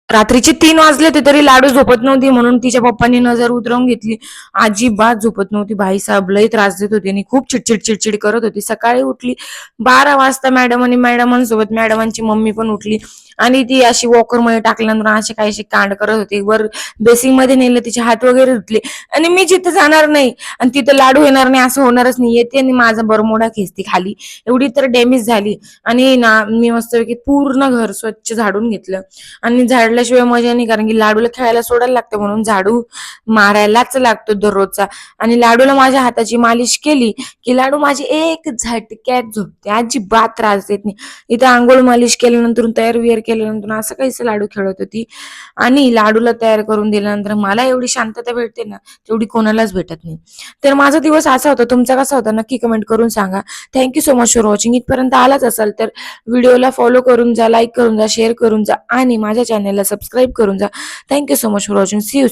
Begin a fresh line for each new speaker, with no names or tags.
रात्रीचे 3 वाजले होते तरी लाडू झोपत नव्हती, म्हणून तिच्या पप्पांनी नजर उतरवून घेतली. अजिबात झोपत नव्हती. भाईसाहेब लई त्रास देत होते आणि खूप चिडचिड करत होती. सकाळी उठली 12 वाजता मॅडम आणि मॅडमांसोबत मॅडमांची मम्मी पण उठली आणि ती अशी वॉकरमध्ये टाकल्यानंतर असे काहीशी कांड करत होती. वर बेसिंगमध्ये नेलं, तिचे हात वगैरे धुतले आणि मी जिथं जाणार नाही आणि तिथं लाडू येणार नाही असं होणारच नाही. येते आणि माझा बरमोडा खेचते खाली. एवढी तर डॅमेज झाली. आणि ना मी मस्तपैकी पूर्ण घर स्वच्छ झाडून घेतलं आणि झाडल्याशिवाय मजा नाही, कारण की लाडूला खेळायला सोडायला लागतं, म्हणून झाडू मारायलाच लागतो दररोजचा. आणि लाडूला माझ्या हाताची मालिश केली की लाडू माझी एक झटक्यात झोपते, अजिबात त्रास देत नाही. इथं आंघोळ मालिश केल्यानंतर तयार विअर केल्यानंतर असं काहीच लाडू खेळत होती. आणि लाडूला तयार करून दिल्यानंतर मला एवढी शांतता भेटते ना, तेवढी कोणालाच भेटत नाही. तर माझा दिवस असा होता. तुमचा कसा होता नक्की कमेंट करून सांगा. Thank you so much for watching. इथपर्यंत आलाच असाल तर व्हिडिओला फॉलो करून जा, लाईक करून जा, शेअर करून जा आणि माझ्या चॅनलला सबस्क्राईब करून जा. Thank you so much for watching. See you.